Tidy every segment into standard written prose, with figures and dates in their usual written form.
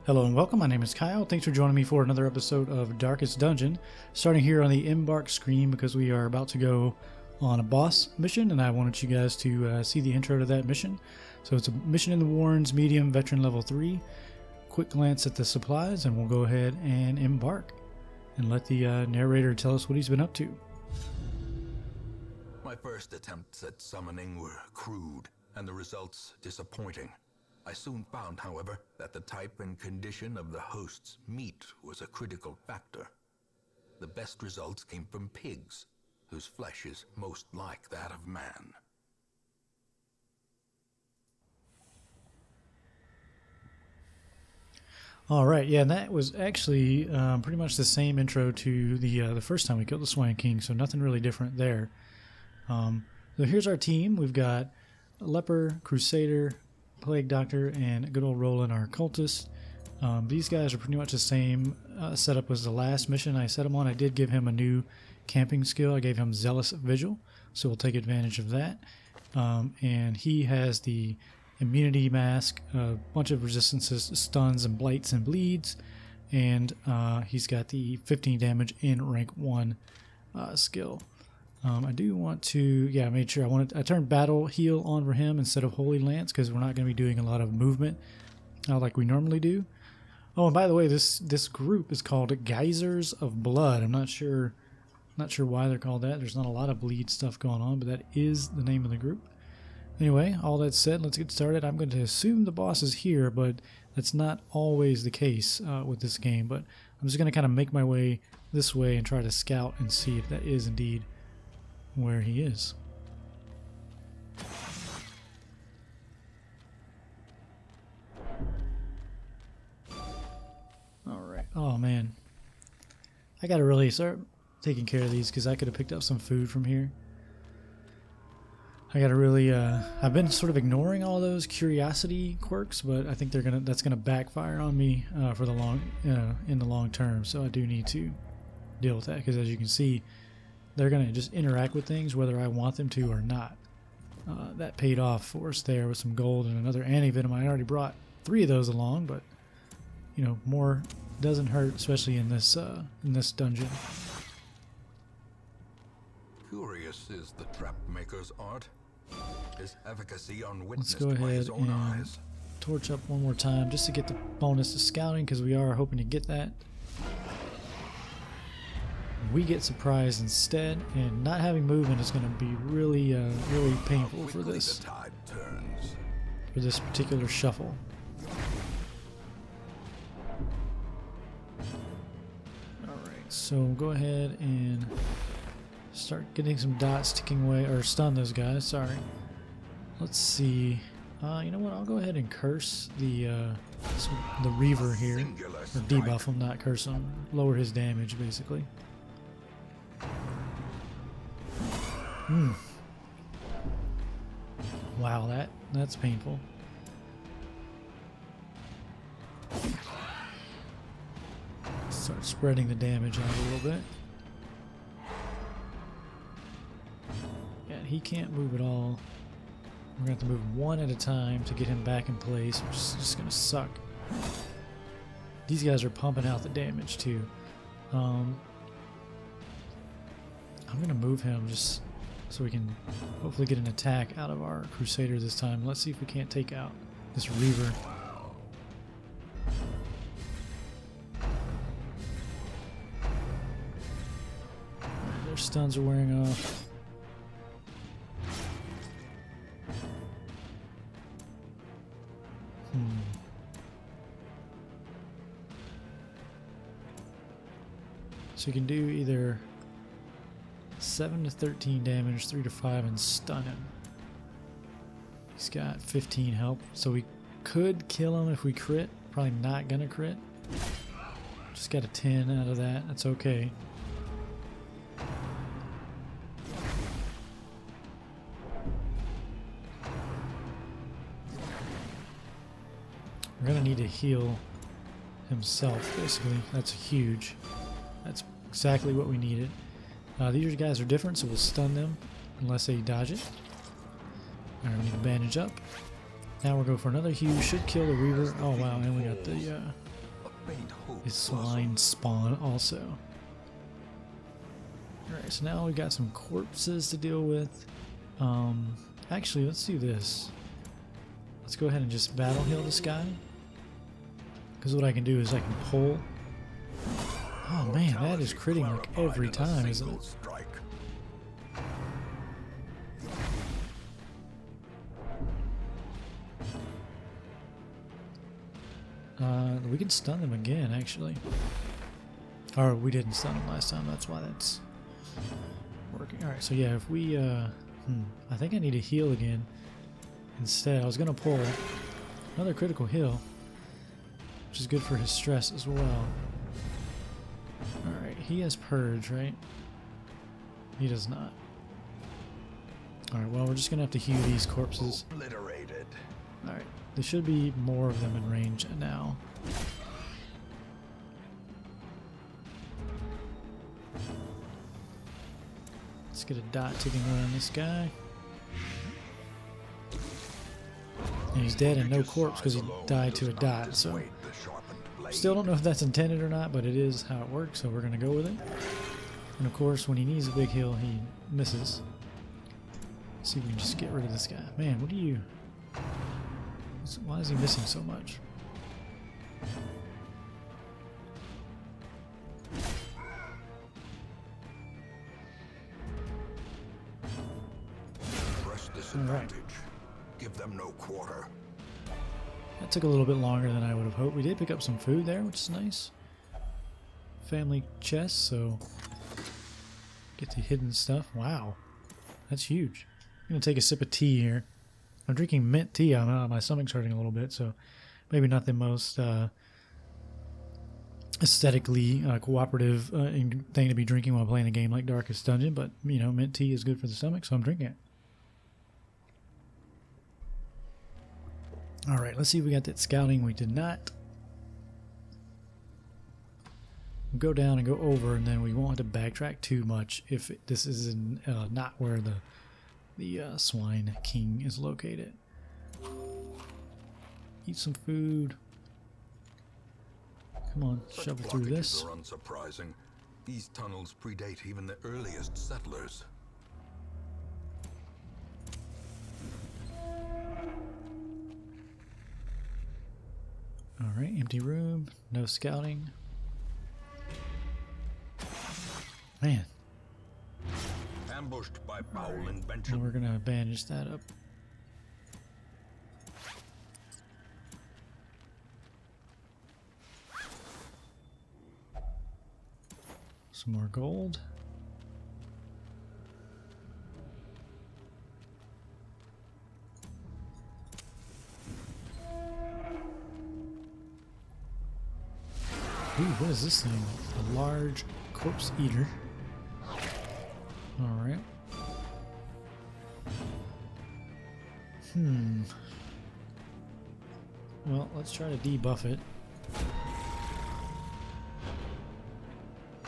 Hello and welcome, my name is Kyle. Thanks for joining me for another episode of Darkest Dungeon. Starting here on the embark screen because we are about to go on a boss mission and I wanted you guys to see the intro to that mission. So it's a mission in the Warrens, medium, veteran level 3. Quick glance at the supplies and we'll go ahead and embark and let the narrator tell us what he's been up to. My first attempts at summoning were crude and the results disappointing. I soon found, however, that the type and condition of the host's meat was a critical factor. The best results came from pigs, whose flesh is most like that of man. Alright, yeah, and that was actually pretty much the same intro to the first time we killed the Swine King, so nothing really different there. So here's our team. We've got Leper, Crusader, Plague Doctor, and good old Roland, our cultist. These guys are pretty much the same setup as the last mission I set him on. I did give him a new camping skill. I gave him Zealous Vigil, so we'll take advantage of that. And he has the immunity mask, a bunch of resistances, stuns and blights and bleeds, and he's got the 15 damage in rank 1 skill. I do want to, yeah, I made sure I turned Battle Heal on for him instead of Holy Lance because we're not going to be doing a lot of movement like we normally do. Oh, and by the way, this group is called Geysers of Blood. I'm not sure why they're called that. There's not a lot of bleed stuff going on, but that is the name of the group. Anyway, all that said, let's get started. I'm going to assume the boss is here, but that's not always the case with this game. But I'm just going to kind of make my way this way and try to scout and see if that is indeed where he is. Alright. Oh man. I gotta really start taking care of these because I could have picked up some food from here. I gotta really I've been sort of ignoring all those curiosity quirks, but I think that's gonna backfire on me for the in the long term, so I do need to deal with that because as you can see, they're going to just interact with things whether I want them to or not. That paid off for us there with some gold and another anti-venom. I already brought 3 of those along, but you know, more doesn't hurt, especially in this dungeon. Curious is the trap maker's art. His efficacy on Let's witnessed go by ahead his own and eyes. torch up one more time just to get the bonus to scouting because we are hoping to get that. We get surprised instead, and not having movement is going to be really painful for this particular shuffle. Alright, so go ahead and start getting some dots ticking away, or stun those guys, sorry. Let's see, you know what, I'll go ahead and curse the Reaver here, or debuff him, not curse him, lower his damage basically. Wow, that's painful. Start spreading the damage out a little bit. Yeah, he can't move at all. We're going to have to move one at a time to get him back in place, which is just going to suck. These guys are pumping out the damage too. I'm going to move him just so we can hopefully get an attack out of our Crusader this time. Let's see if we can't take out this Reaver. Their stuns are wearing off. So you can do either 7 to 13 damage, 3 to 5, and stun him. He's got 15 health, so we could kill him if we crit. Probably not gonna crit. Just got a 10 out of that. That's okay. We're gonna need to heal himself, basically. That's huge. That's exactly what we needed. These guys are different, so we'll stun them unless they dodge it. Alright, we need to bandage up. Now we'll go for another Hue. Should kill the Reaver. Oh wow, and we got the faint hope his swine spawn also. Alright, so now we've got some corpses to deal with. Actually, let's do this. Let's go ahead and just battle heal this guy. Because what I can do is I can pull. Oh man, that is critting like every time, isn't it? Strike. We can stun them again, actually. Or we didn't stun them last time, that's why that's working. Alright, so yeah, if we, I think I need to heal again. Instead, I was going to pull another critical heal, which is good for his stress as well. Alright, he has purge, right? He does not. Alright, well, we're just going to have to heal these corpses. Obliterated. Alright, there should be more of them in range now. Let's get a dot ticking away on this guy. And he's dead and no corpse because he died to a dot, so still don't know if that's intended or not, but it is how it works, so we're going to go with it. And of course, when he needs a big heal, he misses. Let's see if we can just get rid of this guy. Man, what are you... Why is he missing so much? Press disadvantage. Give them no quarter. That took a little bit longer than I would have hoped. We did pick up some food there, which is nice. Family chest, so get the hidden stuff. Wow, that's huge. I'm gonna take a sip of tea here. I'm drinking mint tea. My stomach's hurting a little bit, so maybe not the most aesthetically cooperative thing to be drinking while playing a game like Darkest Dungeon, but you know, mint tea is good for the stomach, so I'm drinking it. Alright, let's see if we got that scouting. We did not. We'll go down and go over, and then we won't have to backtrack too much if this is not where the Swine King is located. Eat some food. Come on, shovel through this. Are unsurprising. These tunnels predate even the earliest settlers. Alright, empty room, no scouting. Man. Ambushed by foul invention. And we're gonna bandage that up. Some more gold. Ooh, what is this thing? A large corpse eater. Alright. Well, let's try to debuff it.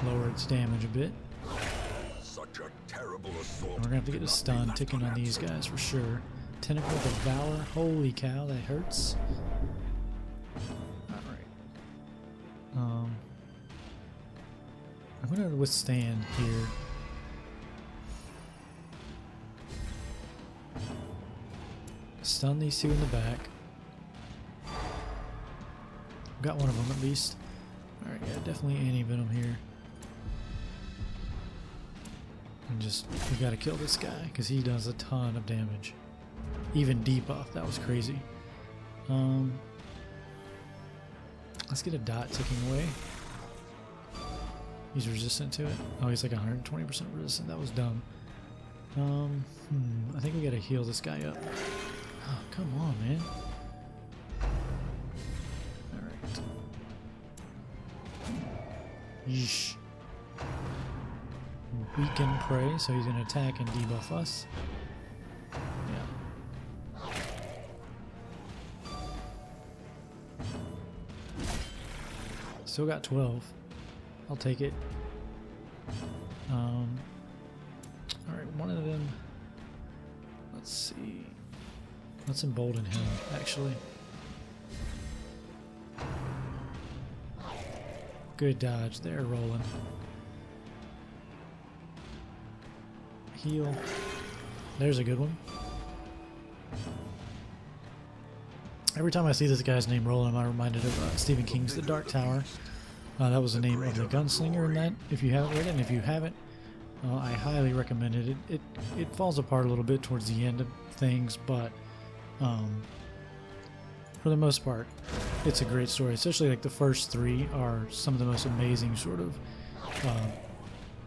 Lower its damage a bit. Such a terrible assault. And we're gonna have to get a stun ticking on these guys for sure. Tentacle Devour. Holy cow, that hurts. I'm gonna withstand here. Stun these two in the back. Got one of them at least. Alright, yeah, definitely anti-venom here. And just, we gotta kill this guy because he does a ton of damage. Even debuff, that was crazy. Let's get a dot ticking away. He's resistant to it. Oh, he's like 120% resistant. That was dumb. I think we gotta heal this guy up. Oh, come on, man. Alright. Yeesh. Weaken prey, so he's gonna attack and debuff us. Yeah. Still got 12. I'll take it. Alright, one of them. Let's see. Let's embolden him, actually. Good dodge there, rolling. Heal. There's a good one. Every time I see this guy's name rolling, I'm reminded of Stephen King's The Dark Tower. That was the name of the gunslinger in that, if you haven't read it. And if you haven't, I highly recommend it. It falls apart a little bit towards the end of things, but for the most part, it's a great story. Especially like the first three are some of the most amazing sort of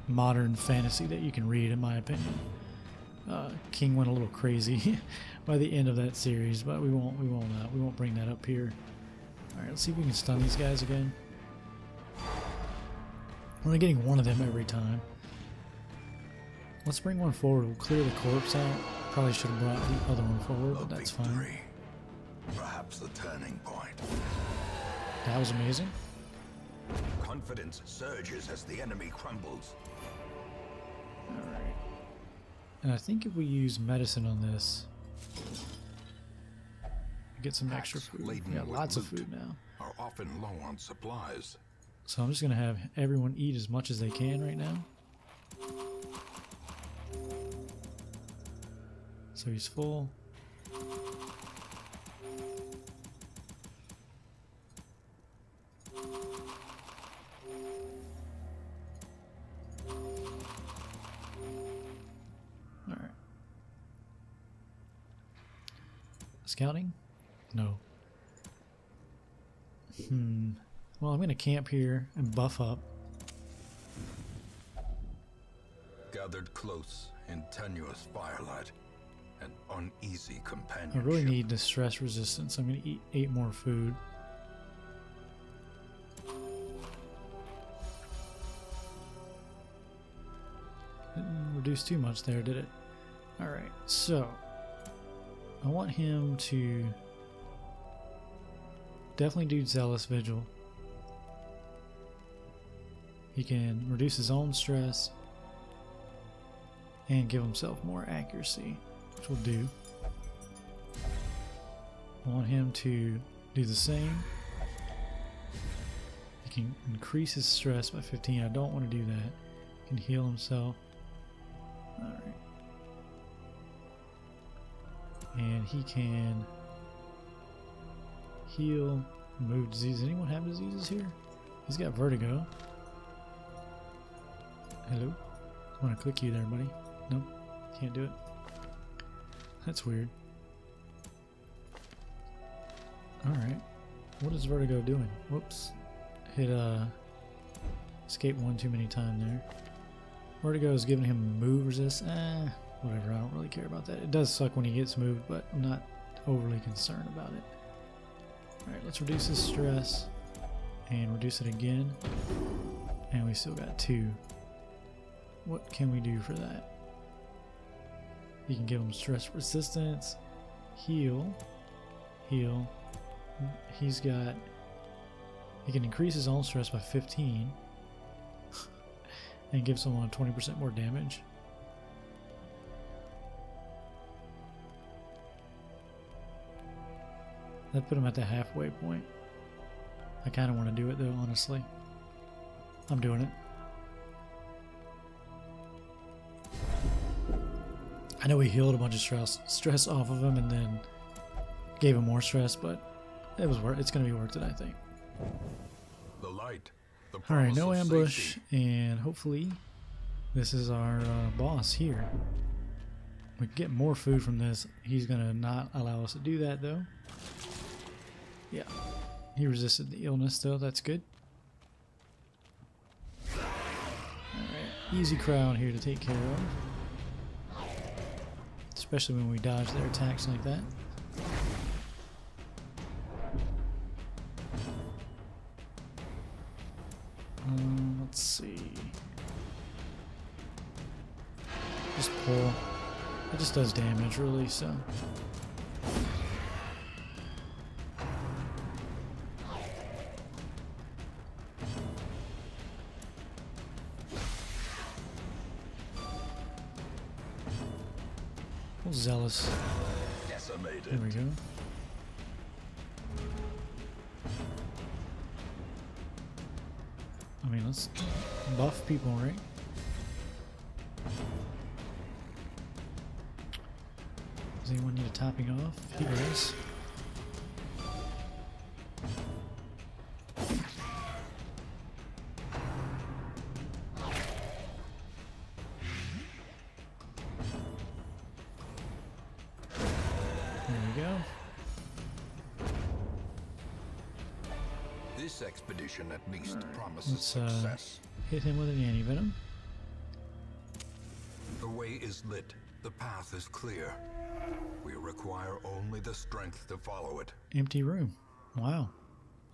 modern fantasy that you can read, in my opinion. King went a little crazy by the end of that series, but we won't bring that up here. All right, let's see if we can stun these guys again. We're only getting one of them every time. Let's bring one forward. We'll clear the corpse out. Probably should have brought the other one forward, but that's fine. Perhaps the turning point. That was amazing. Confidence surges as the enemy crumbles. All right. And I think if we use medicine on this, we get some extra food. We got lots of food now. Are often low on supplies. So I'm just gonna have everyone eat as much as they can right now. So he's full. Alright. Scouting? No. Well, I'm going to camp here and buff up. Gathered close in tenuous firelight, an uneasy I companionship. really need the stress resistance. I'm going to eat 8 more food. Didn't reduce too much there, did it? Alright, so I want him to definitely do Zealous Vigil. He can reduce his own stress and give himself more accuracy, which will do. I want him to do the same. He can increase his stress by 15. I don't want to do that. He can heal himself. Alright. And he can heal, remove disease. Anyone have diseases here? He's got vertigo. Hello? I want to click you there, buddy. Nope. Can't do it. That's weird. Alright. What is vertigo doing? Whoops. Hit escape one too many times there. Vertigo is giving him move resist. Whatever, I don't really care about that. It does suck when he gets moved, but I'm not overly concerned about it. Alright, let's reduce his stress and reduce it again. And we still got 2. What can we do for that? You can give him stress resistance, heal. He can increase his own stress by 15 and give someone 20% more damage. That put him at the halfway point. I kind of want to do it though, honestly. I'm doing it. I know we healed a bunch of stress off of him and then gave him more stress, but it was it's going to be worth it, I think. The light. All right, no ambush, and hopefully this is our boss here. We can get more food from this. He's going to not allow us to do that, though. Yeah, he resisted the illness, though. That's good. All right, easy crowd here to take care of, especially when we dodge their attacks like that. Let's see. Just pull. It just does damage, really, so. Zealous. Decimated. There we go. I mean, let's buff people, right? Does anyone need a topping off? He does. There we go. This expedition at least promises Let's success. hit him with an anti-venom. The way is lit. The path is clear. We require only the strength to follow it. Empty room. Wow.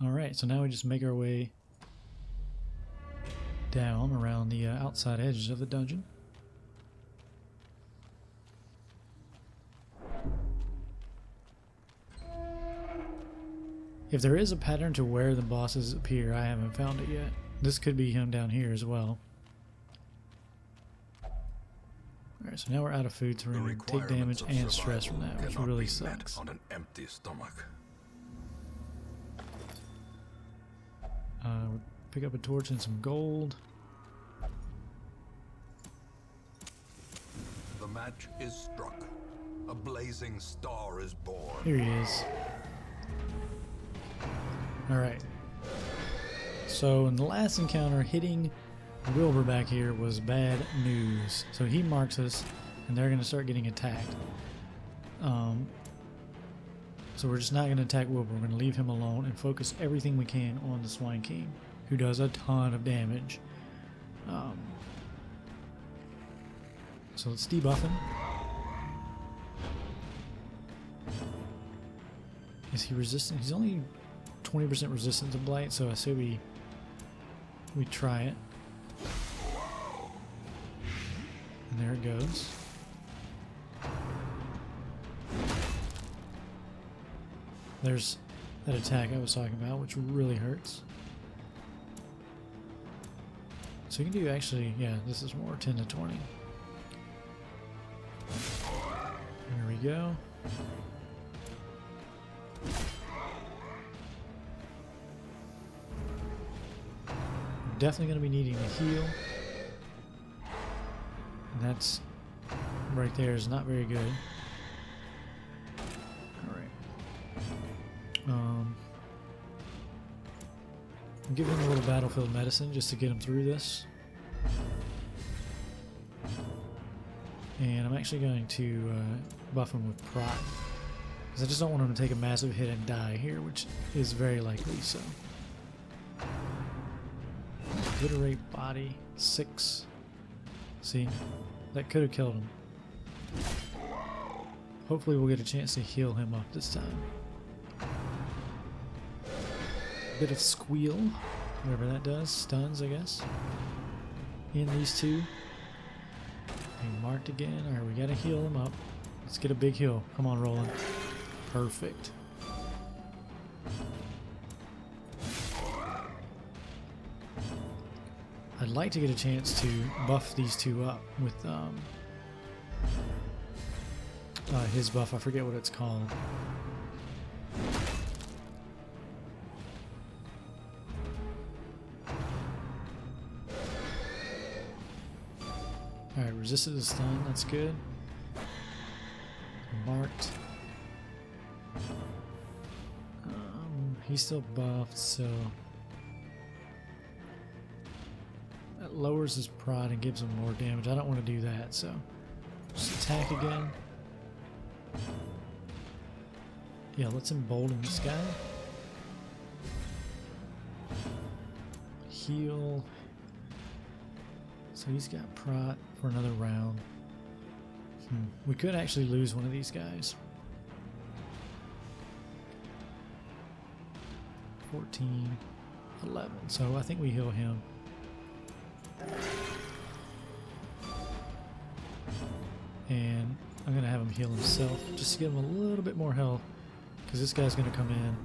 Alright, so now we just make our way down around the outside edges of the dungeon. If there is a pattern to where the bosses appear, I haven't found it yet. This could be him down here as well. Alright, so now we're out of food, so we're going to take damage and stress from that, which really sucks. On an empty stomach. We'll pick up a torch and some gold. The match is struck. A blazing star is born. Here he is. Alright. So in the last encounter, hitting Wilbur back here was bad news. So he marks us, and they're going to start getting attacked. So we're just not going to attack Wilbur. We're going to leave him alone and focus everything we can on the Swine King, who does a ton of damage. So let's debuff him. Is he resistant? He's only 20% resistant to blight, so I say we try it. And there it goes. There's that attack I was talking about, which really hurts. So you can do actually, yeah, this is more 10 to 20. There we go. We're definitely going to be needing a heal. And that's right there is not very good. I'm giving him a little battlefield medicine just to get him through this. And I'm actually going to buff him with pride, because I just don't want him to take a massive hit and die here, which is very likely. So, obliterate body 6. See, that could have killed him. Hopefully we'll get a chance to heal him up this time. Bit of squeal, whatever that does, stuns, I guess. In these two. Being marked again. Alright, we gotta heal him up. Let's get a big heal. Come on, Roland. Perfect. I'd like to get a chance to buff these two up with his buff. I forget what it's called. Alright, resisted the stun, that's good. Marked. He's still buffed, so that lowers his prod and gives him more damage. I don't want to do that, so just attack again. Yeah, let's embolden this guy. Heal. So he's got prot for another round. We could actually lose one of these guys. 14, 11. So I think we heal him. And I'm going to have him heal himself just to give him a little bit more health, because this guy's going to come in.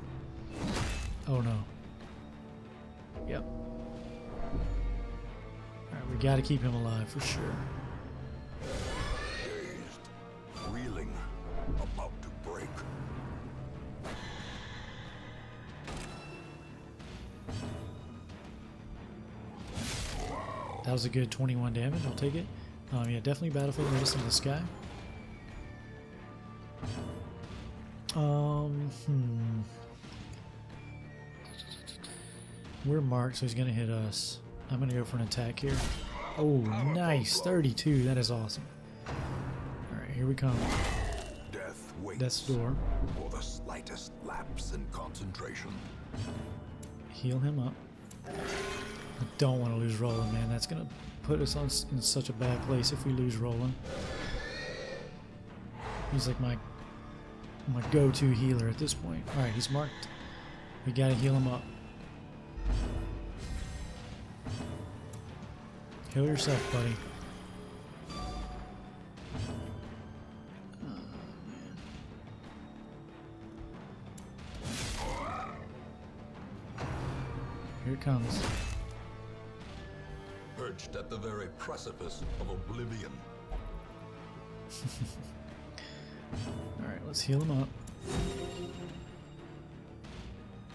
Oh no. Yep. Alright, we got to keep him alive for sure. Dazed, reeling, about to break. That was a good 21 damage. I'll take it. Yeah, definitely Battlefield Notice in the sky. We're marked, so he's going to hit us. I'm going to go for an attack here. Oh, nice. 32. That is awesome. Alright, here we come. Death waits Death's door. for the slightest lapse in concentration. Heal him up. I don't want to lose Roland, man. That's going to put us in such a bad place if we lose Roland. He's like my go-to healer at this point. Alright, he's marked. We got to heal him up. Heal yourself, buddy. Here it comes. Perched at the very precipice of oblivion. Alright, let's heal him up.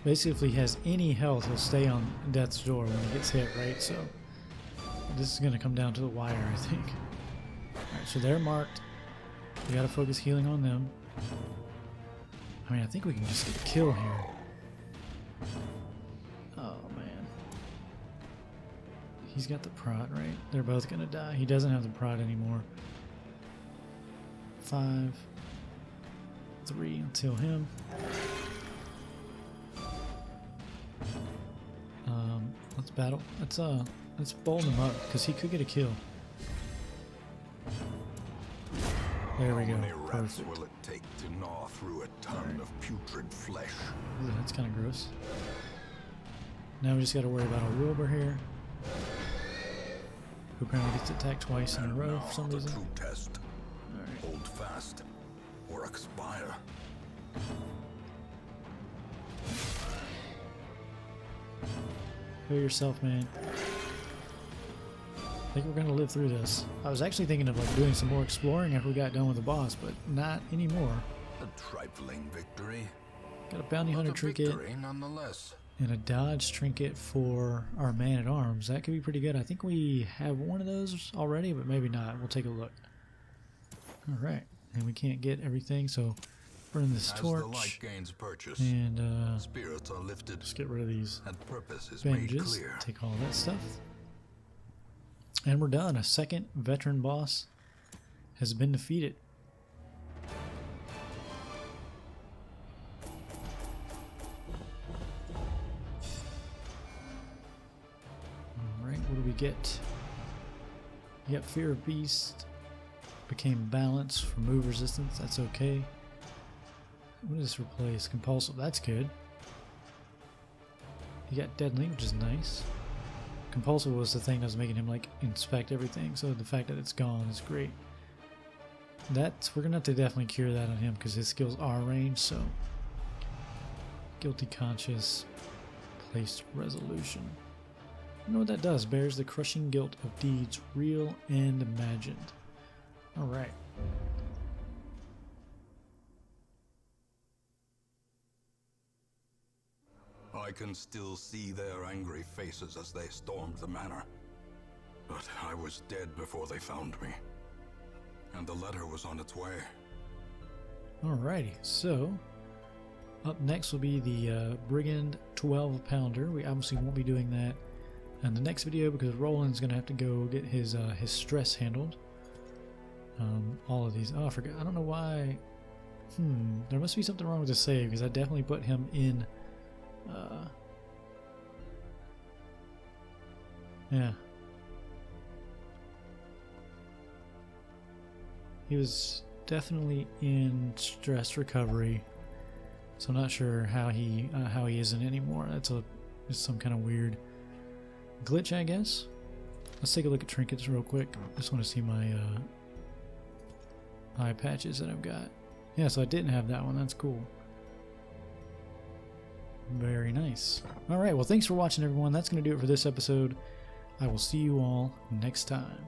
Basically, if he has any health, he'll stay on death's door when he gets hit, right? So, this is going to come down to the wire, I think. Alright, so they're marked. We got to focus healing on them. I mean, I think we can just get a kill here. Oh, man. He's got the prod, right? They're both going to die. He doesn't have the prod anymore. 5, 3, let's heal him. Let's battle. Let's bowl him up because he could get a kill. There we go. How many rats Perfect. will it take to gnaw through a ton of putrid flesh? Ooh, that's kind of gross. Now we just got to worry about a Wilbur here, who apparently gets attacked twice in a row for some the reason. true test. Alright. Hold fast or expire. Heal yourself, man. I think we're going to live through this. I was actually thinking of like doing some more exploring after we got done with the boss, but not anymore. A trifling victory. Got a bounty hunter But a trinket victory nonetheless. and a dodge trinket for our man-at-arms. That could be pretty good. I think we have one of those already, but maybe not. We'll take a look. Alright, and we can't get everything, so burn this As torch. the light gains purchase, And spirits are lifted, just get rid of these and purpose is made bandages. clear. Take all that stuff. And we're done. A second veteran boss has been defeated. Alright, what do we get? You got Fear of Beast. Became Balance for move resistance. That's okay. What does this replace? Compulsive. That's good. You got Deadly, which is nice. Compulsive was the thing that was making him like inspect everything, so the fact that it's gone is great. We're gonna have to definitely cure that on him because his skills are ranged. So Guilty Conscience, Placed Resolution. You know what that does? Bears the crushing guilt of deeds real and imagined. All right. I can still see their angry faces as they stormed the manor. But I was dead before they found me. And the letter was on its way. Alrighty, so up next will be the Brigand 12 Pounder. We obviously won't be doing that in the next video because Roland's going to have to go get his stress handled. All of these. Oh, I forgot. I don't know why. There must be something wrong with the save because I definitely put him in. Yeah. He was definitely in stress recovery, so I'm not sure how he isn't anymore. That's just some kind of weird glitch, I guess. Let's take a look at trinkets real quick. Just want to see my eye patches that I've got. Yeah, so I didn't have that one. That's cool. Very nice. All right, well, thanks for watching, everyone. That's going to do it for this episode. I will see you all next time.